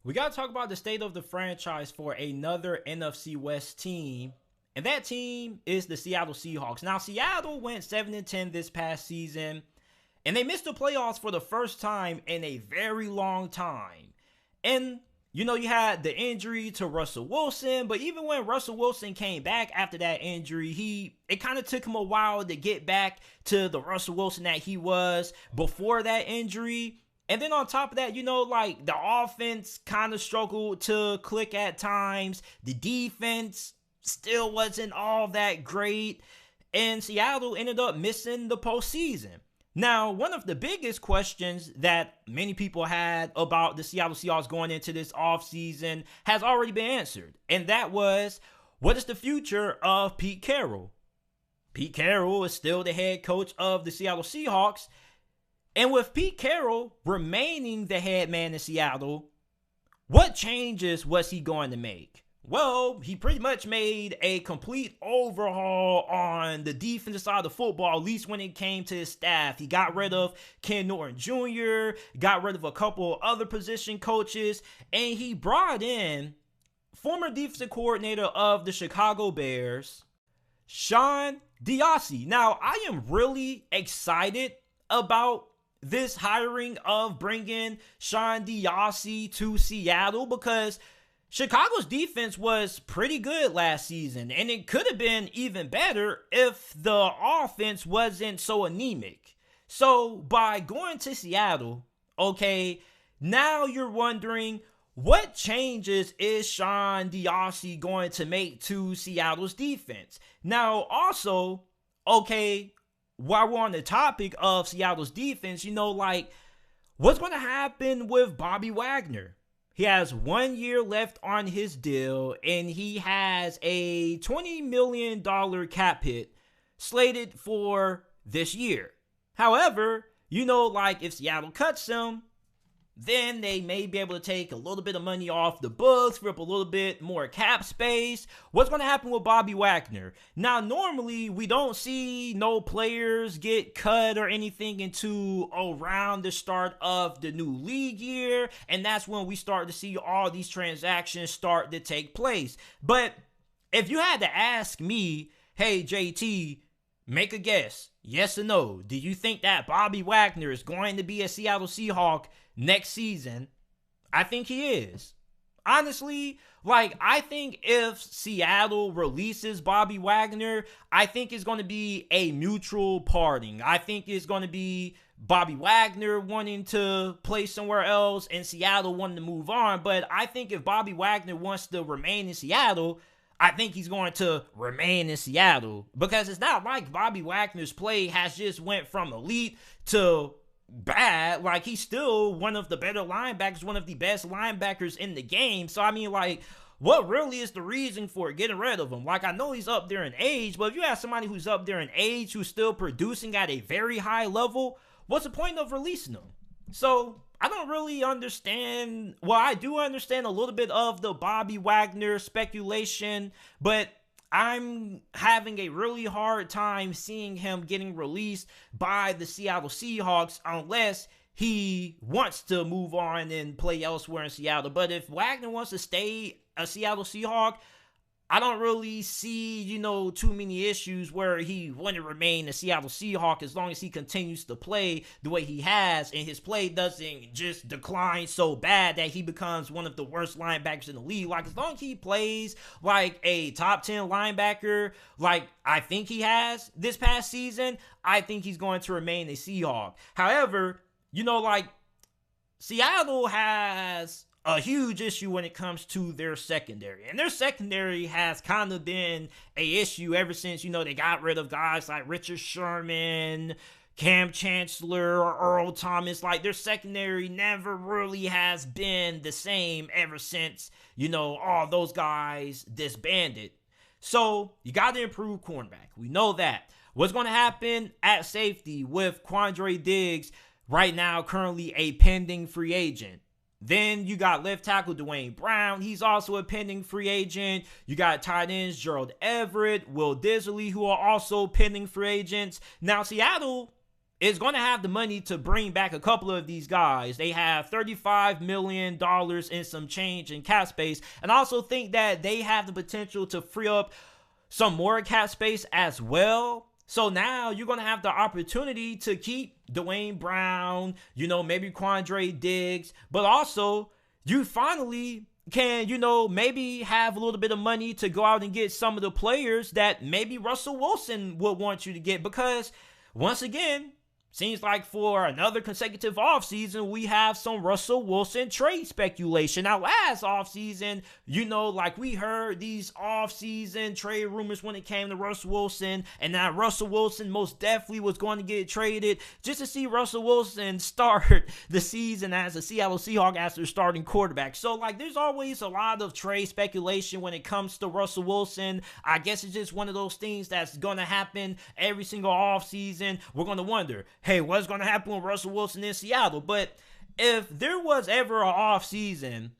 We got to talk about the state of the franchise for another NFC West team. And that team is the Seattle Seahawks. Now, Seattle went 7-10 this past season, and they missed the playoffs for the first time in a very long time. And, you had the injury to Russell Wilson, but even when Russell Wilson came back after that injury, it kind of took him a while to get back to the Russell Wilson that he was before that injury. And then on top of that, the offense kind of struggled to click at times. The defense still wasn't all that great. And Seattle ended up missing the postseason. Now, one of the biggest questions that many people had about the Seattle Seahawks going into this offseason has already been answered. And that was, what is the future of Pete Carroll? Pete Carroll is still the head coach of the Seattle Seahawks. And with Pete Carroll remaining the head man in Seattle, what changes was he going to make? Well, he pretty much made a complete overhaul on the defensive side of the football, at least when it came to his staff. He got rid of Ken Norton Jr., got rid of a couple other position coaches, and he brought in former defensive coordinator of the Chicago Bears, Sean Diassi. Now, I am really excited about this hiring of bringing Sean Diassi to Seattle because Chicago's defense was pretty good last season, and it could have been even better if the offense wasn't so anemic. So by going to Seattle, okay, now you're wondering, what changes is Sean Diassi going to make to Seattle's defense? Now, also, okay, while we're on the topic of Seattle's defense, what's going to happen with Bobby Wagner? He has 1 year left on his deal, and he has a $20 million cap hit slated for this year. However, if Seattle cuts him, then they may be able to take a little bit of money off the books, free up a little bit more cap space. What's going to happen with Bobby Wagner? Now, normally we don't see no players get cut or anything until around the start of the new league year, and that's when we start to see all these transactions start to take place. But if you had to ask me, hey, JT, make a guess, yes or no, do you think that Bobby Wagner is going to be a Seattle Seahawk next season? I think he is. Honestly, I think if Seattle releases Bobby Wagner, I think it's going to be a mutual parting. I think it's going to be Bobby Wagner wanting to play somewhere else and Seattle wanting to move on. But I think if Bobby Wagner wants to remain in Seattle, I think he's going to remain in Seattle, because it's not like Bobby Wagner's play has just went from elite to bad. He's still one of the better linebackers, one of the best linebackers in the game. So, what really is the reason for getting rid of him? I know he's up there in age, but if you have somebody who's up there in age who's still producing at a very high level, what's the point of releasing him? So, I don't really understand. Well, I do understand a little bit of the Bobby Wagner speculation, but I'm having a really hard time seeing him getting released by the Seattle Seahawks unless he wants to move on and play elsewhere in Seattle. But if Wagner wants to stay a Seattle Seahawk, I don't really see, too many issues where he wouldn't remain a Seattle Seahawk as long as he continues to play the way he has and his play doesn't just decline so bad that he becomes one of the worst linebackers in the league. As long as he plays like a top 10 linebacker, I think he has this past season, I think he's going to remain a Seahawk. However, Seattle has a huge issue when it comes to their secondary. And their secondary has kind of been a issue ever since, they got rid of guys like Richard Sherman, Cam Chancellor, or Earl Thomas. Their secondary never really has been the same ever since, all those guys disbanded. So, you got to improve cornerback. We know that. What's going to happen at safety with Quandre Diggs, right now currently a pending free agent? Then you got left tackle Dwayne Brown. He's also a pending free agent. You got tight ends Gerald Everett, Will Disley, who are also pending free agents. Now, Seattle is going to have the money to bring back a couple of these guys. They have $35 million in some change in cap space. And I also think that they have the potential to free up some more cap space as well. So now you're going to have the opportunity to keep Dwayne Brown, maybe Quandre Diggs, but also you finally can, maybe have a little bit of money to go out and get some of the players that maybe Russell Wilson would want you to get. Because once again, seems like for another consecutive offseason, we have some Russell Wilson trade speculation. Now, last offseason, we heard these offseason trade rumors when it came to Russell Wilson, and that Russell Wilson most definitely was going to get traded just to see Russell Wilson start the season as a Seattle Seahawk as their starting quarterback. So, there's always a lot of trade speculation when it comes to Russell Wilson. I guess it's just one of those things that's going to happen every single offseason. We're going to wonder, hey, what's going to happen with Russell Wilson in Seattle? But if there was ever an off season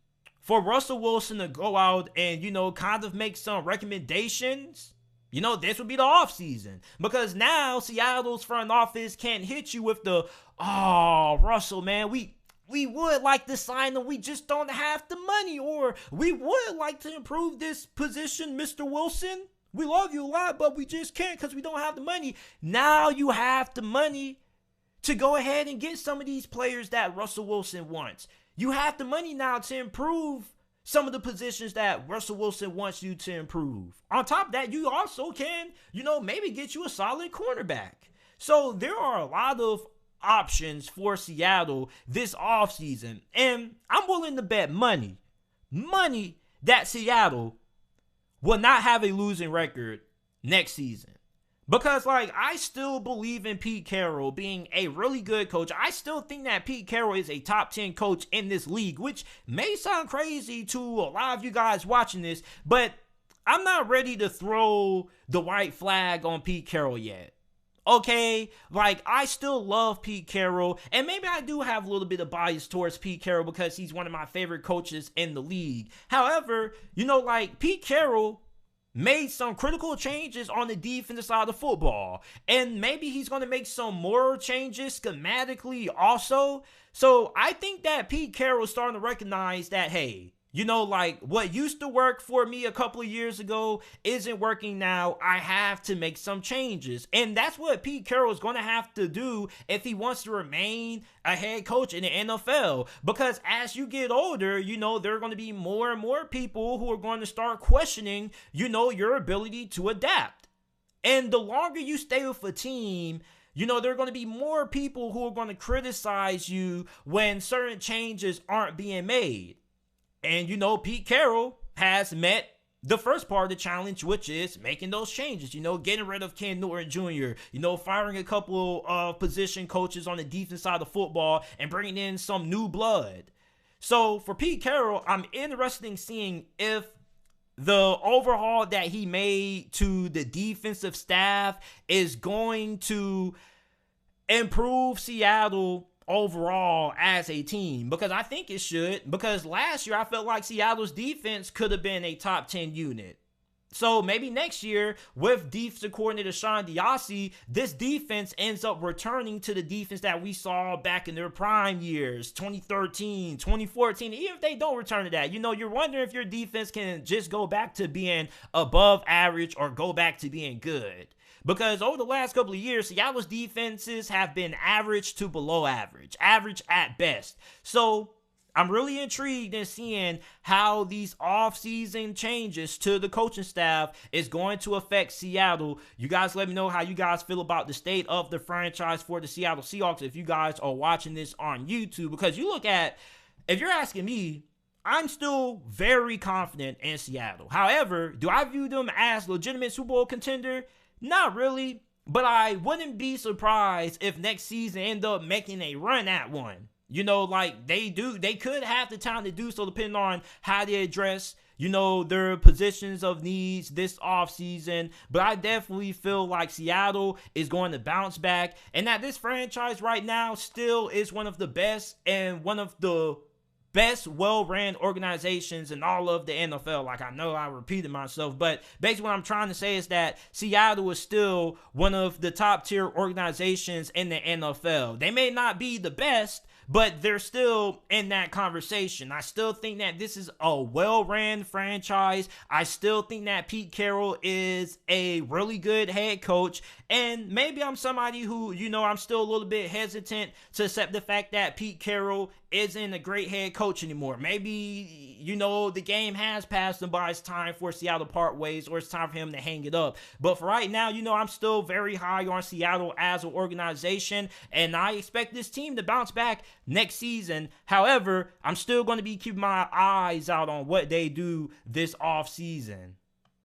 for Russell Wilson to go out and, kind of make some recommendations, this would be the off season. Because now Seattle's front office can't hit you with the, oh, Russell, man, we would like to sign him, we just don't have the money. Or we would like to improve this position, Mr. Wilson. We love you a lot, but we just can't because we don't have the money. Now you have the money to go ahead and get some of these players that Russell Wilson wants. You have the money now to improve some of the positions that Russell Wilson wants you to improve. On top of that, you also can, maybe get you a solid cornerback. So there are a lot of options for Seattle this offseason. And I'm willing to bet money that Seattle will not have a losing record next season. Because, I still believe in Pete Carroll being a really good coach. I still think that Pete Carroll is a top 10 coach in this league, which may sound crazy to a lot of you guys watching this, but I'm not ready to throw the white flag on Pete Carroll yet. Okay, I still love Pete Carroll, and maybe I do have a little bit of bias towards Pete Carroll because he's one of my favorite coaches in the league. However, Pete Carroll made some critical changes on the defensive side of football, and maybe he's going to make some more changes schematically also. So I think that Pete Carroll is starting to recognize that, hey, what used to work for me a couple of years ago isn't working now. I have to make some changes. And that's what Pete Carroll is going to have to do if he wants to remain a head coach in the NFL. Because as you get older, there are going to be more and more people who are going to start questioning, your ability to adapt. And the longer you stay with a team, there are going to be more people who are going to criticize you when certain changes aren't being made. And, Pete Carroll has met the first part of the challenge, which is making those changes, getting rid of Ken Norton Jr., firing a couple of position coaches on the defense side of football and bringing in some new blood. So for Pete Carroll, I'm interested in seeing if the overhaul that he made to the defensive staff is going to improve Seattle overall as a team, because I think it should. Because last year I felt like Seattle's defense could have been a top 10 unit. So maybe next year with defensive coordinator Sean Diassi, this defense ends up returning to the defense that we saw back in their prime years, 2013, 2014. Even if they don't return to that, you're wondering if your defense can just go back to being above average or go back to being good. Because over the last couple of years, Seattle's defenses have been average to below average at best. So I'm really intrigued in seeing how these off-season changes to the coaching staff is going to affect Seattle. You guys let me know how you guys feel about the state of the franchise for the Seattle Seahawks if you guys are watching this on YouTube. Because if you're asking me, I'm still very confident in Seattle. However, do I view them as legitimate Super Bowl contender? Not really, but I wouldn't be surprised if next season end up making a run at one. They could have the time to do so depending on how they address, their positions of needs this offseason. But I definitely feel like Seattle is going to bounce back, and that this franchise right now still is one of the best and one of the best well-ran organizations in all of the NFL. Like, I know I repeated myself, but basically what I'm trying to say is that Seattle is still one of the top tier organizations in the NFL. They may not be the best, but they're still in that conversation. I still think that this is a well-ran franchise. I still think that Pete Carroll is a really good head coach. And maybe I'm somebody who, I'm still a little bit hesitant to accept the fact that Pete Carroll isn't a great head coach anymore. Maybe, the game has passed him by. It's time for Seattle to part ways, or it's time for him to hang it up. But for right now, I'm still very high on Seattle as an organization, and I expect this team to bounce back next season. However, I'm still going to be keeping my eyes out on what they do this offseason.